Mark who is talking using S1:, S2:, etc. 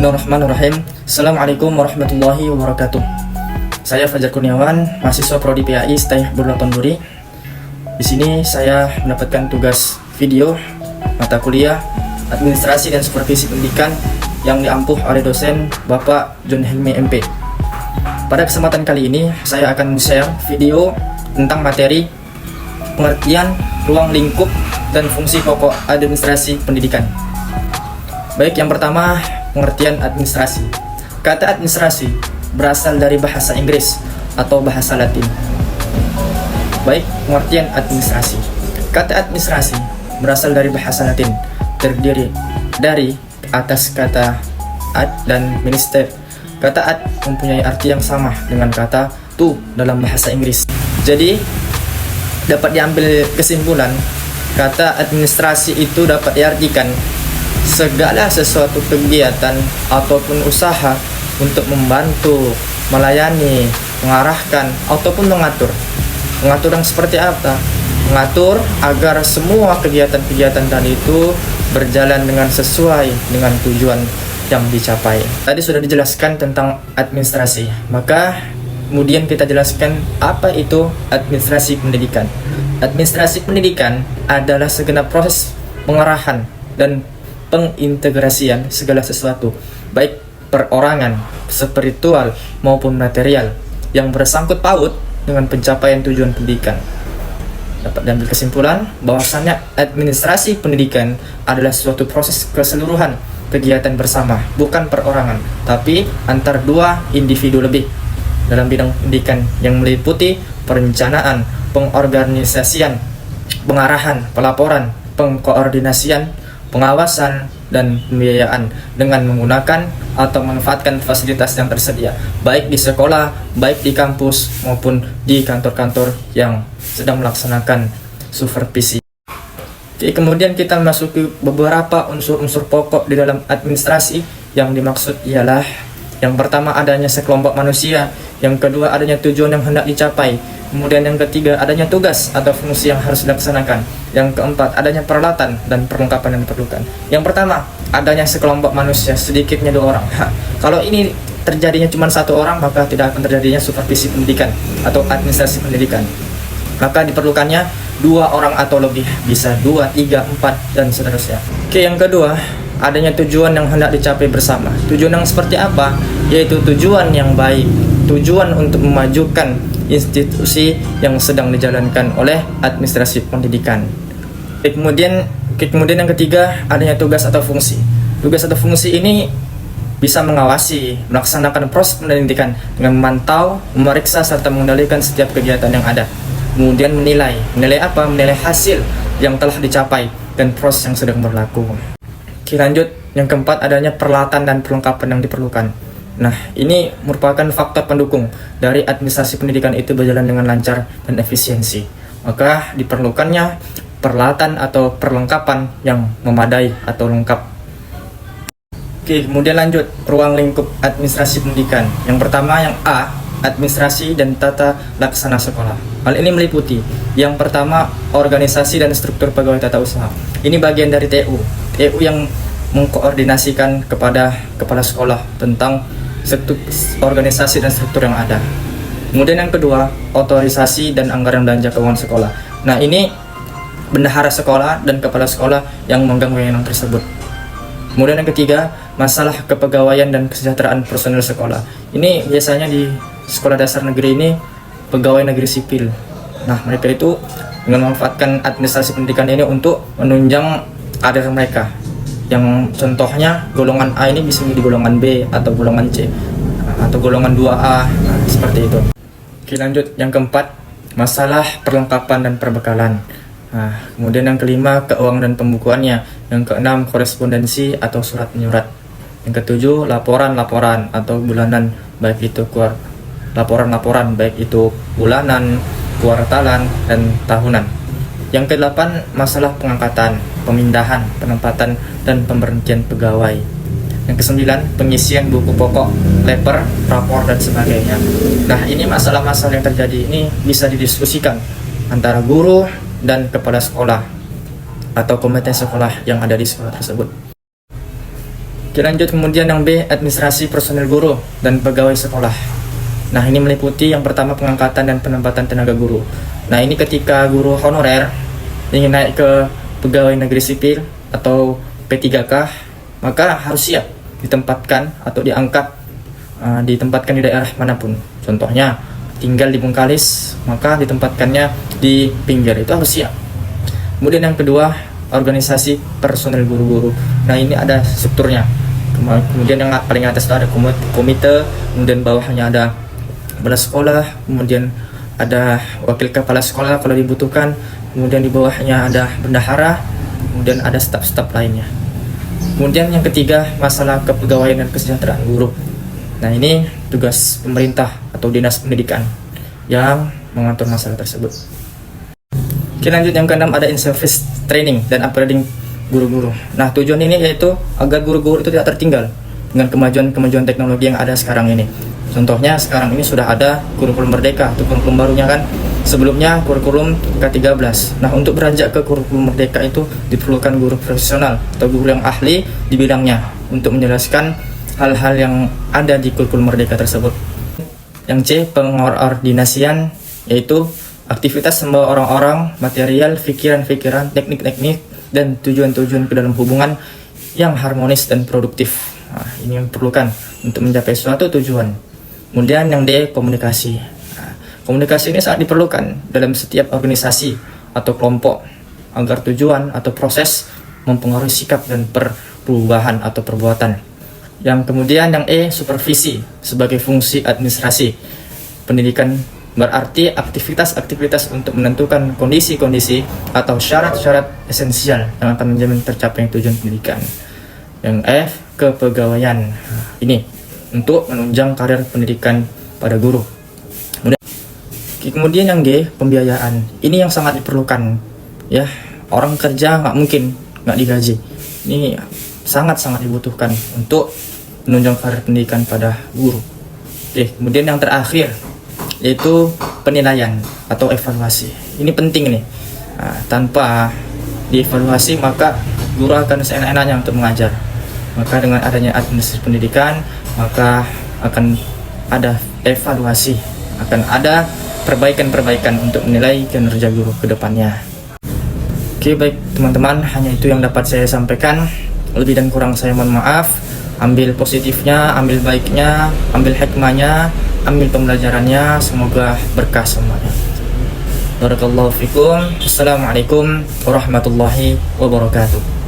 S1: Bismillahirrahmanirrahim. Assalamualaikum warahmatullahi wabarakatuh. Saya Fajar Kurniawan, mahasiswa Prodi PAI STAI Burdulaton Duri. Di sini saya mendapatkan tugas video mata kuliah Administrasi dan Supervisi Pendidikan yang diampuh oleh dosen Bapak John Helmi MP. Pada kesempatan kali ini saya akan share video tentang materi pengertian ruang lingkup dan fungsi pokok administrasi pendidikan. Baik, yang pertama, pengertian administrasi. Kata administrasi berasal dari bahasa Inggris atau bahasa Latin. Baik, pengertian administrasi. Kata administrasi berasal dari bahasa Latin, terdiri dari atas kata ad dan minister. Kata ad mempunyai arti yang sama dengan kata to dalam bahasa Inggris. Jadi, dapat diambil kesimpulan, kata administrasi itu dapat diartikan segala sesuatu kegiatan ataupun usaha untuk membantu, melayani, mengarahkan, ataupun mengatur. Mengatur yang seperti apa? Mengatur agar semua kegiatan-kegiatan tadi itu berjalan dengan sesuai dengan tujuan yang dicapai. Tadi sudah dijelaskan tentang administrasi, maka kemudian kita jelaskan apa itu administrasi pendidikan. Administrasi pendidikan adalah segenap proses pengarahan dan pengintegrasian segala sesuatu, baik perorangan, spiritual maupun material, yang bersangkut paut dengan pencapaian tujuan pendidikan. Dapat diambil kesimpulan bahwasanya administrasi pendidikan adalah suatu proses keseluruhan kegiatan bersama, bukan perorangan, tapi antar dua individu lebih dalam bidang pendidikan yang meliputi perencanaan, pengorganisasian, pengarahan, pelaporan, pengkoordinasian, pengawasan, dan pembiayaan dengan menggunakan atau memanfaatkan fasilitas yang tersedia, baik di sekolah, baik di kampus, maupun di kantor-kantor yang sedang melaksanakan supervisi. Oke, kemudian kita memasuki beberapa unsur-unsur pokok di dalam administrasi. Yang dimaksud ialah yang pertama adanya sekelompok manusia, yang kedua adanya tujuan yang hendak dicapai, kemudian yang ketiga adanya tugas atau fungsi yang harus dilaksanakan, yang keempat adanya peralatan dan perlengkapan yang diperlukan. Yang pertama adanya sekelompok manusia, sedikitnya 2 orang. Kalau ini terjadinya cuma 1 orang, maka tidak akan terjadinya supervisi pendidikan atau administrasi pendidikan. Maka diperlukannya 2 orang atau lebih, bisa 2, 3, 4 dan seterusnya. Oke, yang kedua adanya tujuan yang hendak dicapai bersama. Tujuan yang seperti apa? Yaitu tujuan yang baik, tujuan untuk memajukan institusi yang sedang dijalankan oleh administrasi pendidikan. Kemudian yang ketiga adanya tugas atau fungsi. Tugas atau fungsi ini bisa mengawasi, melaksanakan proses pendidikan dengan memantau, memeriksa serta mengendalikan setiap kegiatan yang ada. Kemudian menilai apa? Menilai hasil yang telah dicapai dan proses yang sedang berlaku. Oke, lanjut. Yang keempat adanya peralatan dan perlengkapan yang diperlukan. Nah, ini merupakan faktor pendukung dari administrasi pendidikan itu berjalan dengan lancar dan efisiensi. Maka diperlukannya peralatan atau perlengkapan yang memadai atau lengkap. Oke, kemudian lanjut, ruang lingkup administrasi pendidikan. Yang pertama, yang A, administrasi dan tata laksana sekolah. Hal ini meliputi yang pertama, organisasi dan struktur pegawai tata usaha. Ini bagian dari TU yang mengkoordinasikan kepada kepala sekolah tentang organisasi dan struktur yang ada. Kemudian yang kedua, otorisasi dan anggaran belanja keuangan sekolah. Nah, ini bendahara sekolah dan kepala sekolah yang memegang wewenang tersebut. Kemudian yang ketiga, masalah kepegawaian dan kesejahteraan personel sekolah. Ini biasanya di sekolah dasar negeri ini pegawai negeri sipil. Nah, mereka itu dengan memanfaatkan administrasi pendidikan ini untuk menunjang kader mereka. Yang contohnya golongan A ini bisa menjadi golongan B atau golongan C atau golongan 2A, seperti itu. Oke, lanjut. Yang keempat, masalah perlengkapan dan perbekalan. Nah, kemudian yang kelima, keuangan dan pembukuannya. Yang keenam, korespondensi atau surat menyurat. Yang ketujuh, laporan-laporan atau bulanan, baik itu laporan-laporan baik itu bulanan, kuartalan, dan tahunan. Yang kedelapan, masalah pengangkatan, pemindahan, penempatan, dan pemberhentian pegawai. Yang kesembilan, pengisian buku pokok, paper, rapor, dan sebagainya. Nah, ini masalah-masalah yang terjadi ini bisa didiskusikan antara guru dan kepala sekolah atau komite sekolah yang ada di sekolah tersebut. Kita lanjut kemudian yang B, administrasi personel guru dan pegawai sekolah. Nah, ini meliputi yang pertama pengangkatan dan penempatan tenaga guru. Nah, ini ketika guru honorer ingin naik ke pegawai negeri sipil atau P3K, maka harus siap ditempatkan atau diangkat, ditempatkan di daerah manapun. Contohnya tinggal di Bengkalis, maka ditempatkannya di pinggir, itu harus siap. Kemudian yang kedua, organisasi personel guru-guru. Nah, ini ada strukturnya. Kemudian yang paling atas itu ada komite, kemudian bawahnya ada kepala sekolah, kemudian ada wakil kepala sekolah kalau dibutuhkan, kemudian di bawahnya ada bendahara, kemudian ada staf-staf lainnya. Kemudian yang ketiga, masalah kepegawaian dan kesejahteraan guru. Nah, ini tugas pemerintah atau dinas pendidikan yang mengatur masalah tersebut. Oke, lanjut yang keenam, ada in-service training dan upgrading guru-guru. Nah, tujuan ini yaitu agar guru-guru itu tidak tertinggal dengan kemajuan teknologi yang ada sekarang ini. Contohnya sekarang ini sudah ada kurikulum merdeka atau kurikulum barunya kan. Sebelumnya kurikulum K13. Nah, untuk beranjak ke kurikulum merdeka itu diperlukan guru profesional atau guru yang ahli di bidangnya untuk menjelaskan hal-hal yang ada di kurikulum merdeka tersebut. Yang C, pengordinasian, yaitu aktivitas membawa orang-orang, material, pikiran-pikiran, teknik-teknik, dan tujuan-tujuan ke dalam hubungan yang harmonis dan produktif. Nah, ini yang diperlukan untuk mencapai suatu tujuan. Kemudian yang D, komunikasi. Nah, komunikasi ini sangat diperlukan dalam setiap organisasi atau kelompok agar tujuan atau proses mempengaruhi sikap dan perubahan atau perbuatan. Yang kemudian yang E, supervisi sebagai fungsi administrasi pendidikan, berarti aktivitas-aktivitas untuk menentukan kondisi-kondisi atau syarat-syarat esensial yang akan menjamin tercapainya tujuan pendidikan. Yang F, kepegawaian. Ini untuk menunjang karir pendidikan pada guru. Kemudian yang G, pembiayaan. Ini yang sangat diperlukan. Ya, orang kerja nggak mungkin nggak digaji. Ini sangat-sangat dibutuhkan untuk menunjang karir pendidikan pada guru. Oke, kemudian yang terakhir yaitu penilaian atau evaluasi. Ini penting nih. Nah, tanpa dievaluasi maka guru akan seenak-enaknya untuk mengajar. Maka dengan adanya administrasi pendidikan, maka akan ada evaluasi, akan ada perbaikan-perbaikan untuk menilai kinerja guru ke depannya. Oke, baik teman-teman, hanya itu yang dapat saya sampaikan. Lebih dan kurang saya mohon maaf. Ambil positifnya, ambil baiknya, ambil hikmahnya, ambil pembelajarannya, semoga berkah semuanya. Barakallahu fikum. Assalamualaikum warahmatullahi wabarakatuh.